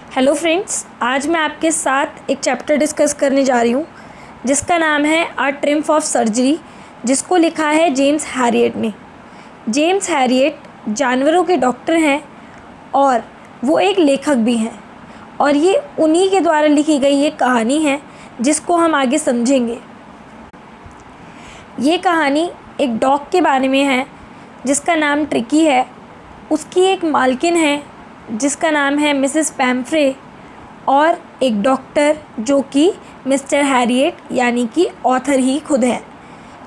Hello friends, आज मैं आपके साथ एक चैप्टर डिस्कस करने जा रही हूँ जिसका नाम है अ ट्रिम्फ ऑफ सर्जरी, जिसको लिखा है जेम्स हैरियट ने। जेम्स हैरियट जानवरों के डॉक्टर हैं और वो एक लेखक भी हैं, और ये उन्हीं के द्वारा लिखी गई एक कहानी है जिसको हम आगे समझेंगे। ये कहानी एक डॉग के बारे में है जिसका नाम ट्रिकी है। उसकी एक मालकिन है जिसका नाम है मिसेस पैम्फ्रे, और एक डॉक्टर जो कि मिस्टर हैरियट यानी कि ऑथर ही खुद हैं।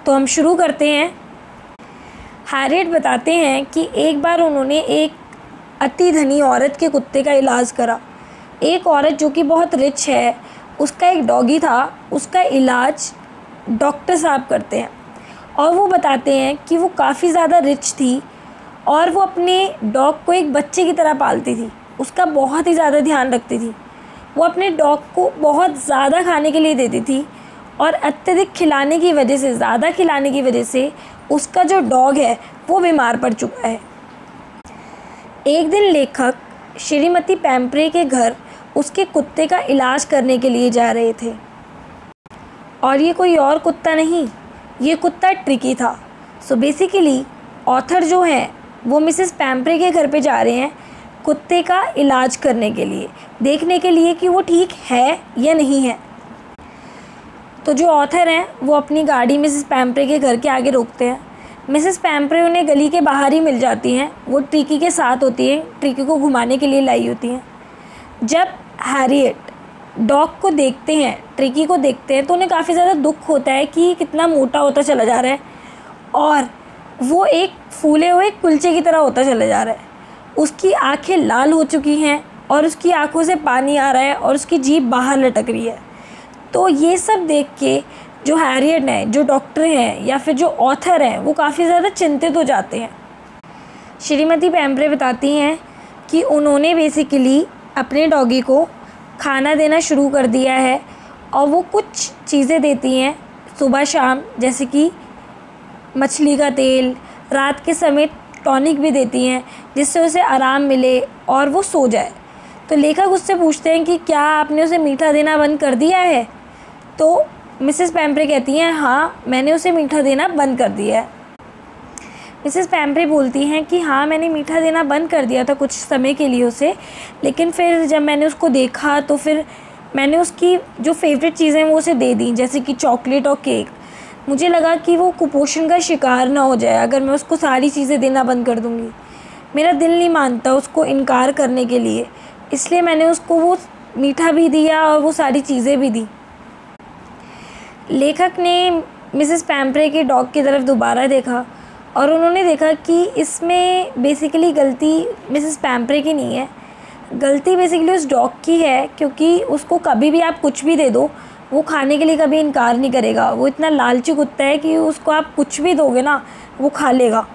तो हम शुरू करते हैं। हैरियट बताते हैं कि एक बार उन्होंने एक अति धनी औरत के कुत्ते का इलाज करा। एक औरत जो कि बहुत रिच है, उसका एक डॉगी था, उसका इलाज डॉक्टर साहब करते हैं। और वो बताते हैं कि वो काफ़ी ज़्यादा रिच थी और वो अपने डॉग को एक बच्चे की तरह पालती थी, उसका बहुत ही ज़्यादा ध्यान रखती थी। वो अपने डॉग को बहुत ज़्यादा खाने के लिए देती थी और अत्यधिक खिलाने की वजह से, ज़्यादा खिलाने की वजह से उसका जो डॉग है वो बीमार पड़ चुका है। एक दिन लेखक श्रीमती पैम्फ्रे के घर उसके कुत्ते का इलाज करने के लिए जा रहे थे, और ये कोई और कुत्ता नहीं, ये कुत्ता ट्रिकी था। सो बेसिकली ऑथर जो हैं वो मिसेस पैम्फ्रे के घर पे जा रहे हैं कुत्ते का इलाज करने के लिए, देखने के लिए कि वो ठीक है या नहीं है। तो जो ऑथर हैं वो अपनी गाड़ी मिसेस पैम्फ्रे के घर के आगे रोकते हैं। मिसेस पैम्फ्रे उन्हें गली के बाहर ही मिल जाती हैं। वो ट्रिकी के साथ होती हैं, ट्रिकी को घुमाने के लिए लाई होती हैं। जब हैरियट डॉग को देखते हैं, ट्रिकी को देखते हैं, तो उन्हें काफ़ी ज़्यादा दुख होता है कि कितना मोटा होता चला जा रहा है और वो एक फूले हुए कुलचे की तरह होता चला जा रहा है। उसकी आंखें लाल हो चुकी हैं और उसकी आंखों से पानी आ रहा है और उसकी जीभ बाहर लटक रही है। तो ये सब देख के जो हैरियट हैं, जो डॉक्टर हैं या फिर जो ऑथर हैं, वो काफ़ी ज़्यादा चिंतित हो जाते हैं। श्रीमती पैम्फ्रे बताती हैं कि उन्होंने बेसिकली अपने डॉगी को खाना देना शुरू कर दिया है और वो कुछ चीज़ें देती हैं सुबह शाम, जैसे कि मछली का तेल, रात के समय टॉनिक भी देती हैं जिससे उसे आराम मिले और वो सो जाए। तो लेखक उससे पूछते हैं कि क्या आपने उसे मीठा देना बंद कर दिया है? तो मिसेस पैम्फ्रे कहती हैं हाँ, मैंने उसे मीठा देना बंद कर दिया है। मिसेस पैम्फ्रे बोलती हैं कि हाँ, मैंने मीठा देना बंद कर दिया था कुछ समय के लिए उसे, लेकिन फिर जब मैंने उसको देखा तो फिर मैंने उसकी जो फेवरेट चीज़ें वो उसे दे दी, जैसे कि चॉकलेट और केक। मुझे लगा कि वो कुपोषण का शिकार ना हो जाए अगर मैं उसको सारी चीज़ें देना बंद कर दूँगी। मेरा दिल नहीं मानता उसको इनकार करने के लिए, इसलिए मैंने उसको वो मीठा भी दिया और वो सारी चीज़ें भी दी। लेखक ने मिसेस पैम्फ्रे के डॉग की तरफ दोबारा देखा और उन्होंने देखा कि इसमें बेसिकली गलती मिसेस पैम्फ्रे की नहीं है, गलती बेसिकली उस डॉग की है, क्योंकि उसको कभी भी आप कुछ भी दे दो, वो खाने के लिए कभी इनकार नहीं करेगा। वो इतना लालची कुत्ता है कि उसको आप कुछ भी दोगे ना, वो खा लेगा।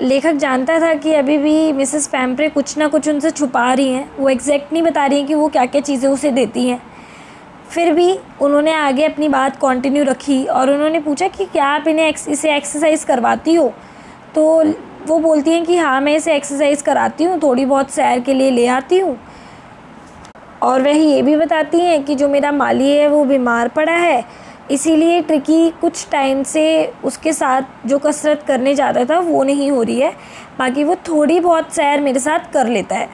लेखक जानता था कि अभी भी मिसेस पैम्फ्रे कुछ ना कुछ उनसे छुपा रही हैं, वो एग्जैक्ट नहीं बता रही हैं कि वो क्या क्या चीज़ें उसे देती हैं। फिर भी उन्होंने आगे अपनी बात कंटिन्यू रखी और उन्होंने पूछा कि क्या आप इसे एक्सरसाइज करवाती हो? तो वो बोलती हैं कि हाँ, मैं इसे एक्सरसाइज कराती हूँ, थोड़ी बहुत सैर के लिए ले आती हूँ। और वह ये भी बताती हैं कि जो मेरा माली है वो बीमार पड़ा है, इसीलिए ट्रिकी कुछ टाइम से उसके साथ जो कसरत करने जाता था वो नहीं हो रही है, बाकी वो थोड़ी बहुत सैर मेरे साथ कर लेता है।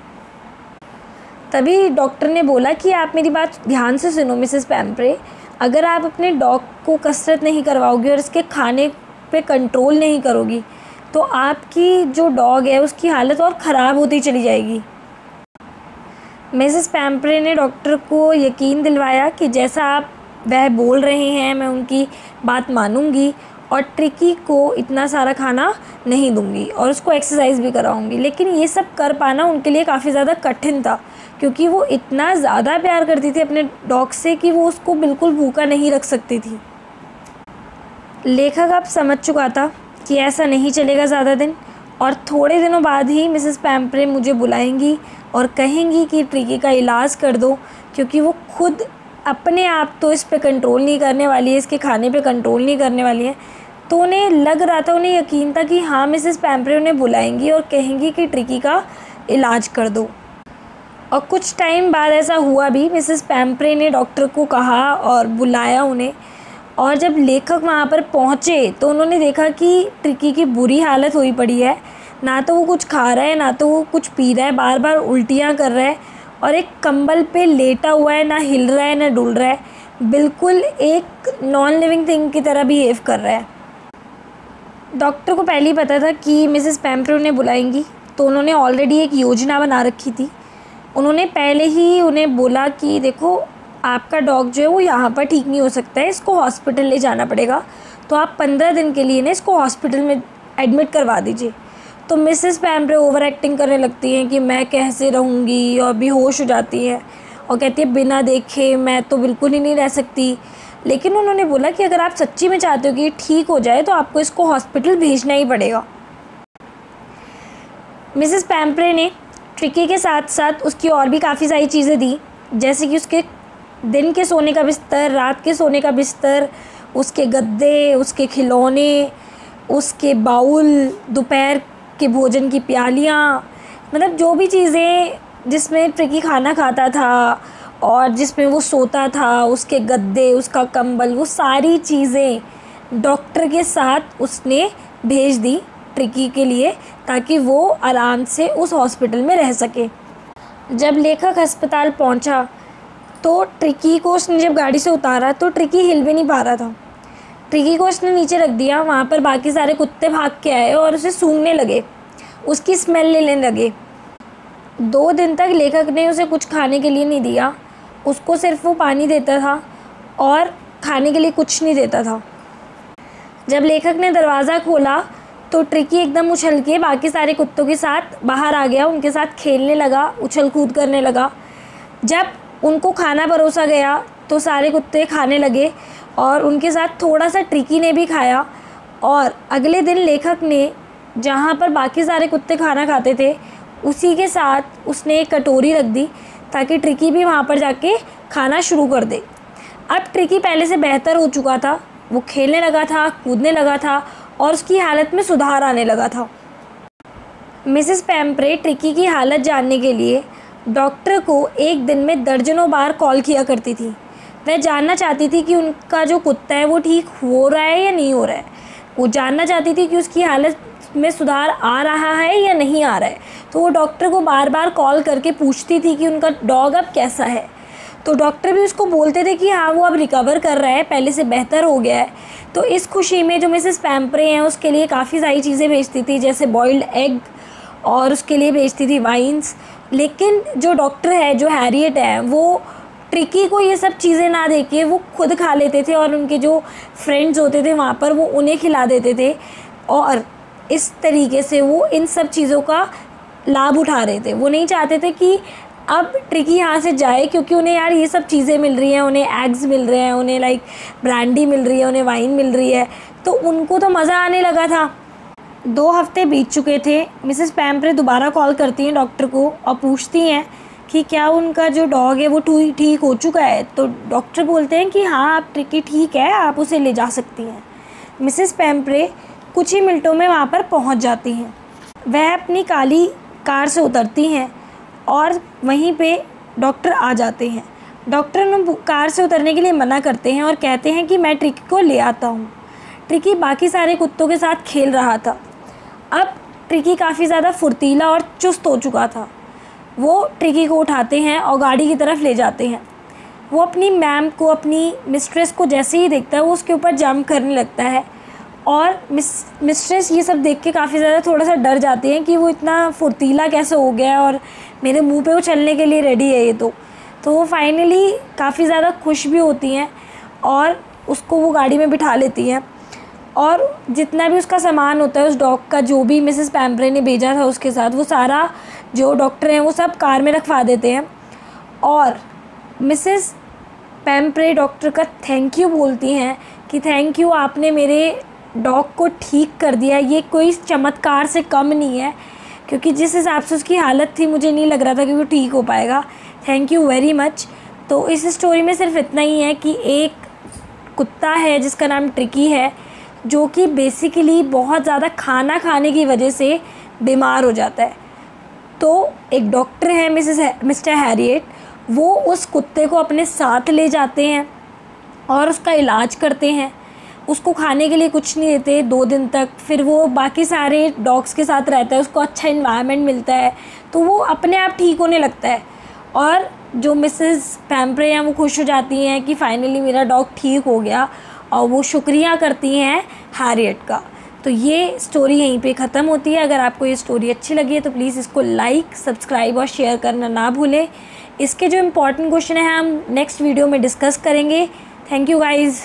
तभी डॉक्टर ने बोला कि आप मेरी बात ध्यान से सुनो मिसेस पैम्फ्रे, अगर आप अपने डॉग को कसरत नहीं करवाओगी और इसके खाने पे कंट्रोल नहीं करोगी तो आपकी जो डॉग है उसकी हालत और ख़राब होती चली जाएगी। मिसेस पैम्फ्रे ने डॉक्टर को यकीन दिलवाया कि जैसा आप वह बोल रहे हैं मैं उनकी बात मानूंगी और ट्रिकी को इतना सारा खाना नहीं दूंगी और उसको एक्सरसाइज भी कराऊंगी। लेकिन ये सब कर पाना उनके लिए काफ़ी ज़्यादा कठिन था, क्योंकि वो इतना ज़्यादा प्यार करती थी अपने डॉग से कि वो उसको बिल्कुल भूखा नहीं रख सकती थी। लेखक अब समझ चुका था कि ऐसा नहीं चलेगा ज़्यादा दिन, और थोड़े दिनों बाद ही मिसेस पैम्फ्रे मुझे बुलाएंगी और कहेंगी कि ट्रिकी का इलाज कर दो, क्योंकि वो खुद अपने आप तो इस पे कंट्रोल नहीं करने वाली है, इसके खाने पे कंट्रोल नहीं करने वाली है। तो उन्हें लग रहा था, उन्हें यकीन था कि हाँ, मिसेस पैम्फ्रे उन्हें बुलाएंगी और कहेंगी कि ट्रिकी का इलाज कर दो। और कुछ टाइम बाद ऐसा हुआ भी, मिसेस पैम्फ्रे ने डॉक्टर को कहा और बुलाया उन्हें, और जब लेखक वहाँ पर पहुँचे तो उन्होंने देखा कि ट्रिकी की बुरी हालत हुई पड़ी है। ना तो वो कुछ खा रहा है, ना तो वो कुछ पी रहा है, बार बार उल्टियाँ कर रहा है और एक कंबल पे लेटा हुआ है, ना हिल रहा है ना डुल रहा है, बिल्कुल एक नॉन लिविंग थिंग की तरह बिहेव कर रहा है। डॉक्टर को पहले ही पता था कि मिसेस पैम्फ्रे उन्हें बुलाएंगी, तो उन्होंने ऑलरेडी एक योजना बना रखी थी। उन्होंने पहले ही उन्हें बोला कि देखो, आपका डॉग जो है वो यहाँ पर ठीक नहीं हो सकता है, इसको हॉस्पिटल ले जाना पड़ेगा, तो आप 15 दिन के लिए ना इसको हॉस्पिटल में एडमिट करवा दीजिए। तो मिसेस पैम्फ्रे ओवर एक्टिंग करने लगती हैं कि मैं कैसे रहूँगी, और बेहोश हो जाती है और कहती है बिना देखे मैं तो बिल्कुल ही नहीं रह सकती। लेकिन उन्होंने बोला कि अगर आप सच्ची में चाहते हो कि ये ठीक हो जाए तो आपको इसको हॉस्पिटल भेजना ही पड़ेगा। मिसेस पैम्फ्रे ने ट्रिकी के साथ साथ उसकी और भी काफ़ी सारी चीज़ें दी, जैसे कि उसके दिन के सोने का बिस्तर, रात के सोने का बिस्तर, उसके गद्दे, उसके खिलौने, उसके बाउल, दोपहर के भोजन की प्यालियाँ, मतलब जो भी चीज़ें जिसमें ट्रिकी खाना खाता था और जिसमें वो सोता था, उसके गद्दे, उसका कंबल, वो सारी चीज़ें डॉक्टर के साथ उसने भेज दी ट्रिकी के लिए, ताकि वो आराम से उस हॉस्पिटल में रह सके। जब लेखक अस्पताल पहुंचा तो ट्रिकी को उसने जब गाड़ी से उतारा तो ट्रिकी हिल भी नहीं पा रहा था। ट्रिकी को उसने नीचे रख दिया, वहाँ पर बाकी सारे कुत्ते भाग के आए और उसे सूंघने लगे, उसकी स्मेल लेने लगे। 2 दिन तक लेखक ने उसे कुछ खाने के लिए नहीं दिया, उसको सिर्फ वो पानी देता था और खाने के लिए कुछ नहीं देता था। जब लेखक ने दरवाज़ा खोला तो ट्रिकी एकदम उछल के बाकी सारे कुत्तों के साथ बाहर आ गया, उनके साथ खेलने लगा, उछल कूद करने लगा। जब उनको खाना परोसा गया तो सारे कुत्ते खाने लगे और उनके साथ थोड़ा सा ट्रिकी ने भी खाया। और अगले दिन लेखक ने जहाँ पर बाकी सारे कुत्ते खाना खाते थे उसी के साथ उसने एक कटोरी रख दी, ताकि ट्रिकी भी वहाँ पर जाके खाना शुरू कर दे। अब ट्रिकी पहले से बेहतर हो चुका था, वो खेलने लगा था, कूदने लगा था और उसकी हालत में सुधार आने लगा था। मिसेस पैम्फ्रे ट्रिकी की हालत जानने के लिए डॉक्टर को एक दिन में दर्जनों बार कॉल किया करती थी। वह जानना चाहती थी कि उनका जो कुत्ता है वो ठीक हो रहा है या नहीं हो रहा है। वो जानना चाहती थी कि उसकी हालत में सुधार आ रहा है या नहीं आ रहा है। तो वो डॉक्टर को बार बार कॉल करके पूछती थी कि उनका डॉग अब कैसा है। तो डॉक्टर भी उसको बोलते थे कि हाँ वो अब रिकवर कर रहा है, पहले से बेहतर हो गया है। तो इस खुशी में जो मिसेस पैम्फ्रे हैं उसके लिए काफ़ी सारी चीज़ें भेजती थी, जैसे बॉइल्ड एग, और उसके लिए भेजती थी वाइन्स। लेकिन जो डॉक्टर है, जो हैरियट है, वो ट्रिकी को ये सब चीज़ें ना देके वो खुद खा लेते थे और उनके जो फ्रेंड्स होते थे वहाँ पर वो उन्हें खिला देते थे, और इस तरीके से वो इन सब चीज़ों का लाभ उठा रहे थे। वो नहीं चाहते थे कि अब ट्रिकी यहाँ से जाए, क्योंकि उन्हें यार ये सब चीज़ें मिल रही हैं, उन्हें एग्स मिल रहे हैं, उन्हें लाइक ब्रांडी मिल रही है, उन्हें वाइन मिल रही है, तो उनको तो मज़ा आने लगा था। 2 हफ्ते बीत चुके थे। मिसेस पैम्फ्रे दोबारा कॉल करती हैं डॉक्टर को और पूछती हैं कि क्या उनका जो डॉग है वो ठीक हो चुका है। तो डॉक्टर बोलते हैं कि हाँ आप ट्रिकी ठीक है, आप उसे ले जा सकती हैं। मिसेस पैम्फ्रे कुछ ही मिनटों में वहाँ पर पहुँच जाती हैं। वह अपनी काली कार से उतरती हैं और वहीं पे डॉक्टर आ जाते हैं। डॉक्टर उन्हें कार से उतरने के लिए मना करते हैं और कहते हैं कि मैं ट्रिकी को ले आता हूँ। ट्रिकी बाकी सारे कुत्तों के साथ खेल रहा था। अब ट्रिकी काफ़ी ज़्यादा फुर्तीला और चुस्त हो चुका था। वो ट्रिकी को उठाते हैं और गाड़ी की तरफ ले जाते हैं। वो अपनी मैम को, अपनी मिस्ट्रेस को जैसे ही देखता है वो उसके ऊपर जंप करने लगता है, और मिस्ट्रेस ये सब देख के काफ़ी ज़्यादा थोड़ा सा डर जाती हैं कि वो इतना फुर्तीला कैसे हो गया और मेरे मुंह पे वो चलने के लिए रेडी है ये। तो वो फाइनली काफ़ी ज़्यादा खुश भी होती हैं और उसको वो गाड़ी में बिठा लेती हैं, और जितना भी उसका सामान होता है उस डॉग का, जो भी मिसेस पैम्फ्रे ने भेजा था उसके साथ, वो सारा जो डॉक्टर हैं वो सब कार में रखवा देते हैं। और मिसेस पैम्फ्रे डॉक्टर का थैंक यू बोलती हैं कि थैंक यू, आपने मेरे डॉग को ठीक कर दिया। ये कोई चमत्कार से कम नहीं है, क्योंकि जिस हिसाब से उसकी हालत थी मुझे नहीं लग रहा था कि वो ठीक हो पाएगा। Thank you very much. तो इस स्टोरी में सिर्फ इतना ही है कि एक कुत्ता है जिसका नाम ट्रिकी है, जो कि बेसिकली बहुत ज़्यादा खाना खाने की वजह से बीमार हो जाता है। तो एक डॉक्टर है मिस्टर हैरियट, वो उस कुत्ते को अपने साथ ले जाते हैं और उसका इलाज करते हैं। उसको खाने के लिए कुछ नहीं देते 2 दिन तक। फिर वो बाकी सारे डॉग्स के साथ रहता है, उसको अच्छा इन्वायरमेंट मिलता है, तो वो अपने आप ठीक होने लगता है। और जो मिसेस पैम्फ्रे हैं वो खुश हो जाती हैं कि फ़ाइनली मेरा डॉग ठीक हो गया, और वो शुक्रिया करती हैं हैरियट का। तो ये स्टोरी यहीं पे ख़त्म होती है। अगर आपको ये स्टोरी अच्छी लगी है तो प्लीज़ इसको लाइक, सब्सक्राइब और शेयर करना ना भूलें। इसके जो इम्पोर्टेंट क्वेश्चन हैं हम नेक्स्ट वीडियो में डिस्कस करेंगे। Thank you guys.